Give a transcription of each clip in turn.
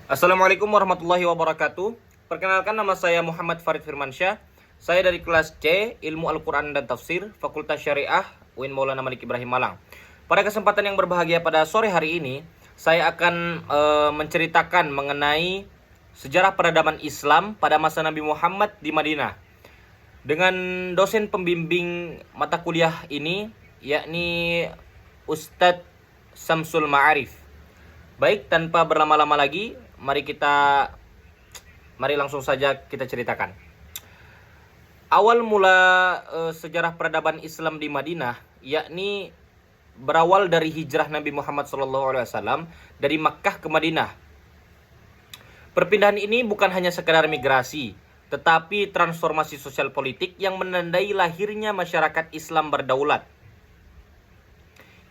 Assalamualaikum warahmatullahi wabarakatuh. Perkenalkan, nama saya Muhammad Farid Firmansyah. Saya dari kelas C, Ilmu Al-Quran dan Tafsir, Fakultas Syariah, UIN Maulana Malik Ibrahim Malang. Pada kesempatan yang berbahagia pada sore hari ini, saya akan menceritakan mengenai sejarah peradaban Islam pada masa Nabi Muhammad di Madinah. Dengan dosen pembimbing mata kuliah ini, yakni Ustadz Samsul Ma'arif. Baik, tanpa berlama-lama lagi, mari langsung saja kita ceritakan. Awal mula sejarah peradaban Islam di Madinah, yakni berawal dari hijrah Nabi Muhammad SAW dari Makkah ke Madinah. Perpindahan ini bukan hanya sekadar migrasi, tetapi transformasi sosial politik yang menandai lahirnya masyarakat Islam berdaulat.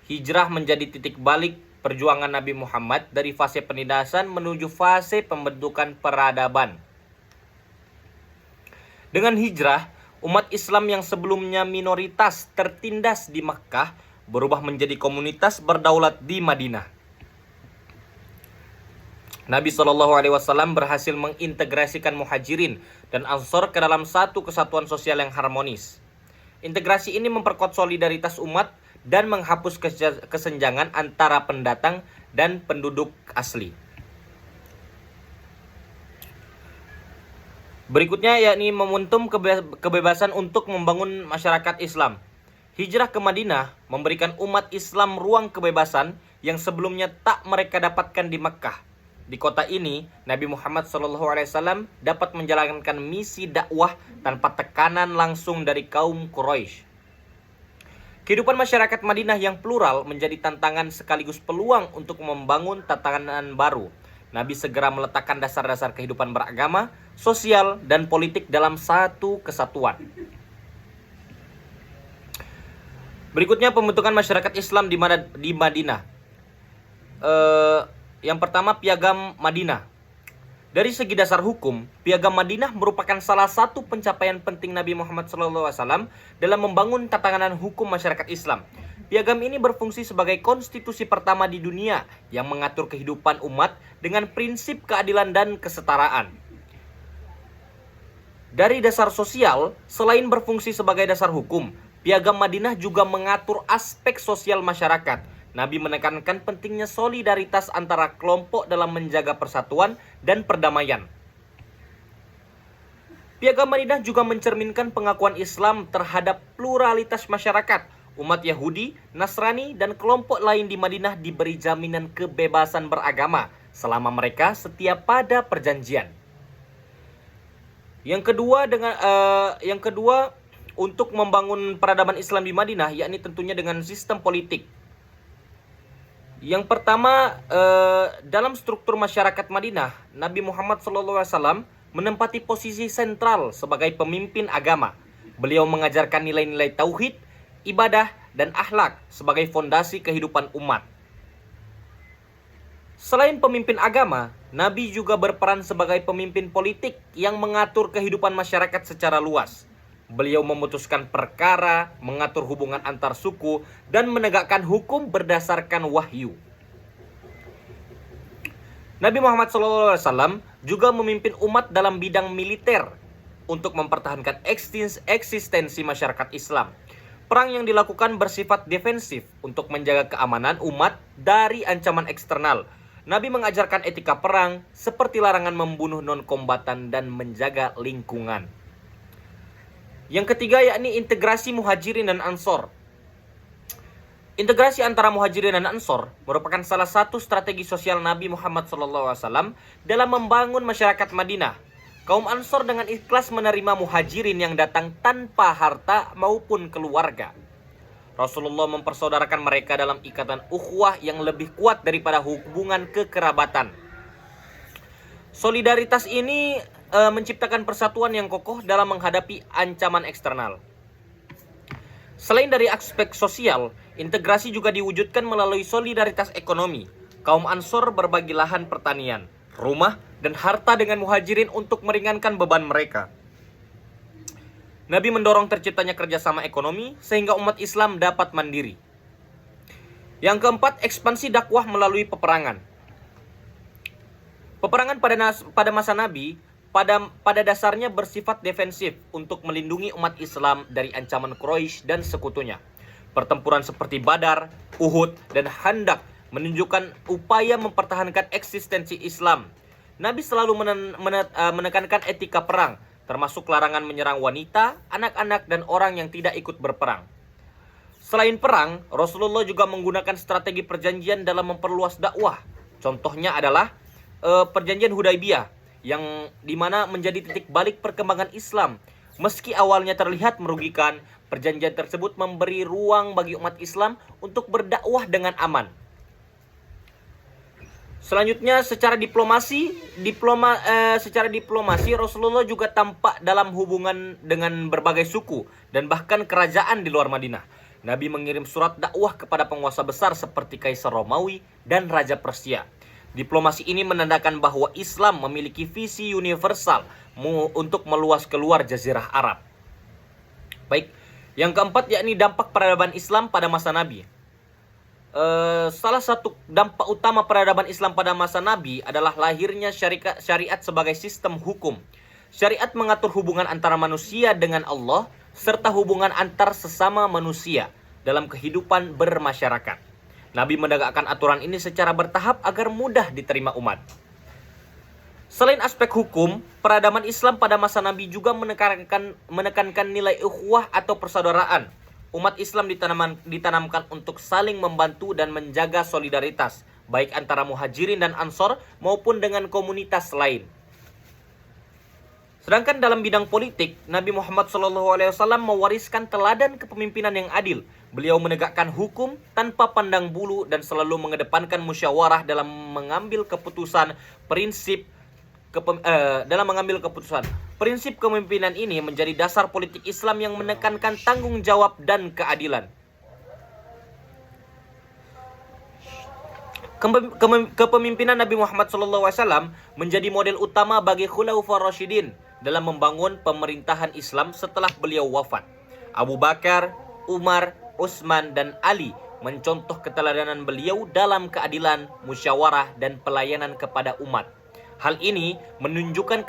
Hijrah menjadi titik balik perjuangan Nabi Muhammad dari fase penindasan menuju fase pembentukan peradaban. Dengan hijrah, umat Islam yang sebelumnya minoritas tertindas di Makkah berubah menjadi komunitas berdaulat di Madinah. Nabi SAW berhasil mengintegrasikan Muhajirin dan Ansor ke dalam satu kesatuan sosial yang harmonis. Integrasi ini memperkuat solidaritas umat dan menghapus kesenjangan antara pendatang dan penduduk asli. Berikutnya yakni momentum kebebasan untuk membangun masyarakat Islam. Hijrah ke Madinah memberikan umat Islam ruang kebebasan yang sebelumnya tak mereka dapatkan di Makkah. Di kota ini, Nabi Muhammad SAW dapat menjalankan misi dakwah tanpa tekanan langsung dari kaum Quraisy. Kehidupan masyarakat Madinah yang plural menjadi tantangan sekaligus peluang untuk membangun tatanan baru. Nabi segera meletakkan dasar-dasar kehidupan beragama, sosial, dan politik dalam satu kesatuan. Berikutnya pembentukan masyarakat Islam di Madinah. Yang pertama, Piagam Madinah. Dari segi dasar hukum, Piagam Madinah merupakan salah satu pencapaian penting Nabi Muhammad SAW dalam membangun tatanan hukum masyarakat Islam. Piagam ini berfungsi sebagai konstitusi pertama di dunia yang mengatur kehidupan umat dengan prinsip keadilan dan kesetaraan. Dari dasar sosial, selain berfungsi sebagai dasar hukum, Piagam Madinah juga mengatur aspek sosial masyarakat. Nabi menekankan pentingnya solidaritas antara kelompok dalam menjaga persatuan dan perdamaian. Piagam Madinah juga mencerminkan pengakuan Islam terhadap pluralitas masyarakat. Umat Yahudi, Nasrani, dan kelompok lain di Madinah diberi jaminan kebebasan beragama selama mereka setia pada perjanjian. Yang kedua, untuk membangun peradaban Islam di Madinah, yakni tentunya dengan sistem politik. Yang pertama, dalam struktur masyarakat Madinah, Nabi Muhammad SAW menempati posisi sentral sebagai pemimpin agama. Beliau mengajarkan nilai-nilai tauhid, ibadah, dan akhlak sebagai fondasi kehidupan umat. Selain pemimpin agama, Nabi juga berperan sebagai pemimpin politik yang mengatur kehidupan masyarakat secara luas. Beliau memutuskan perkara, mengatur hubungan antar suku, dan menegakkan hukum berdasarkan wahyu. Nabi Muhammad SAW juga memimpin umat dalam bidang militer untuk mempertahankan eksistensi masyarakat Islam. Perang yang dilakukan bersifat defensif untuk menjaga keamanan umat dari ancaman eksternal. Nabi mengajarkan etika perang seperti larangan membunuh non-kombatan dan menjaga lingkungan. Yang ketiga yakni integrasi Muhajirin dan Ansor. Integrasi antara Muhajirin dan Ansor merupakan salah satu strategi sosial Nabi Muhammad SAW dalam membangun masyarakat Madinah. Kaum Ansor dengan ikhlas menerima Muhajirin yang datang tanpa harta maupun keluarga. Rasulullah mempersaudarakan mereka dalam ikatan ukhuwah yang lebih kuat daripada hubungan kekerabatan. Solidaritas ini menciptakan persatuan yang kokoh dalam menghadapi ancaman eksternal. Selain dari aspek sosial, integrasi juga diwujudkan melalui solidaritas ekonomi. Kaum Ansor berbagi lahan pertanian, rumah, dan harta dengan Muhajirin untuk meringankan beban mereka. Nabi mendorong terciptanya kerjasama ekonomi sehingga umat Islam dapat mandiri. Yang keempat, ekspansi dakwah melalui peperangan. Peperangan pada masa Nabi pada dasarnya bersifat defensif untuk melindungi umat Islam dari ancaman Quraisy dan sekutunya. Pertempuran seperti Badar, Uhud, dan Khandaq menunjukkan upaya mempertahankan eksistensi Islam. Nabi selalu menekankan etika perang, termasuk larangan menyerang wanita, anak-anak, dan orang yang tidak ikut berperang. Selain perang, Rasulullah juga menggunakan strategi perjanjian dalam memperluas dakwah. Contohnya adalah perjanjian Hudaybiyah, yang dimana menjadi titik balik perkembangan Islam. Meski awalnya terlihat merugikan, perjanjian tersebut memberi ruang bagi umat Islam untuk berdakwah dengan aman. Selanjutnya, secara diplomasi Rasulullah juga tampak dalam hubungan dengan berbagai suku dan bahkan kerajaan di luar Madinah. Nabi mengirim surat dakwah kepada penguasa besar seperti Kaisar Romawi dan Raja Persia. Diplomasi ini menandakan bahwa Islam memiliki visi universal untuk meluas keluar Jazirah Arab. Baik, yang keempat yakni dampak peradaban Islam pada masa Nabi. Salah satu dampak utama peradaban Islam pada masa Nabi adalah lahirnya syariat sebagai sistem hukum. Syariat mengatur hubungan antara manusia dengan Allah serta hubungan antar sesama manusia dalam kehidupan bermasyarakat. Nabi menegakkan aturan ini secara bertahap agar mudah diterima umat. Selain aspek hukum, peradaban Islam pada masa Nabi juga menekankan nilai ukhuwah atau persaudaraan. Umat Islam ditanamkan untuk saling membantu dan menjaga solidaritas, baik antara muhajirin dan ansor maupun dengan komunitas lain. Sedangkan dalam bidang politik, Nabi Muhammad SAW mewariskan teladan kepemimpinan yang adil. Beliau menegakkan hukum tanpa pandang bulu dan selalu mengedepankan musyawarah dalam mengambil keputusan. Prinsip kepemimpinan ini menjadi dasar politik Islam yang menekankan tanggung jawab dan keadilan. Kepemimpinan Nabi Muhammad SAW menjadi model utama bagi Khulafaur Rasyidin dalam membangun pemerintahan Islam setelah beliau wafat. Abu Bakar, Umar, Utsman, dan Ali mencontoh keteladanan beliau dalam keadilan, musyawarah, dan pelayanan kepada umat. Hal ini menunjukkan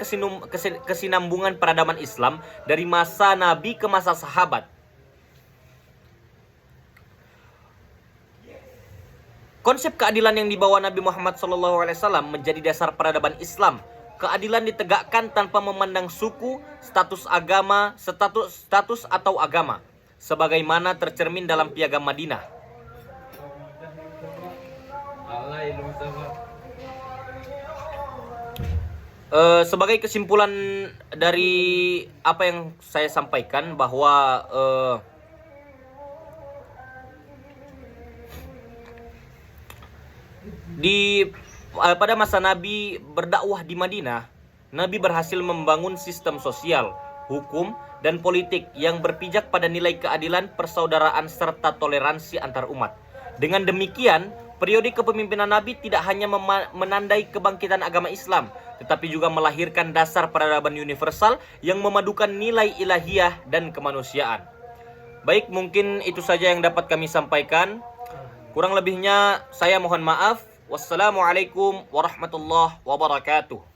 kesinambungan peradaban Islam dari masa Nabi ke masa sahabat. Konsep keadilan yang dibawa Nabi Muhammad SAW menjadi dasar peradaban Islam. Keadilan ditegakkan tanpa memandang suku, status atau agama, sebagaimana tercermin dalam Piagam Madinah. Sebagai kesimpulan dari apa yang saya sampaikan, bahwa pada masa Nabi berdakwah di Madinah, Nabi berhasil membangun sistem sosial, hukum, dan politik yang berpijak pada nilai keadilan, persaudaraan, serta toleransi antar umat. Dengan demikian, periode kepemimpinan Nabi tidak hanya menandai kebangkitan agama Islam, tetapi juga melahirkan dasar peradaban universal yang memadukan nilai ilahiyah dan kemanusiaan. Baik, mungkin itu saja yang dapat kami sampaikan. Kurang lebihnya saya mohon maaf. Wassalamualaikum warahmatullahi wabarakatuh.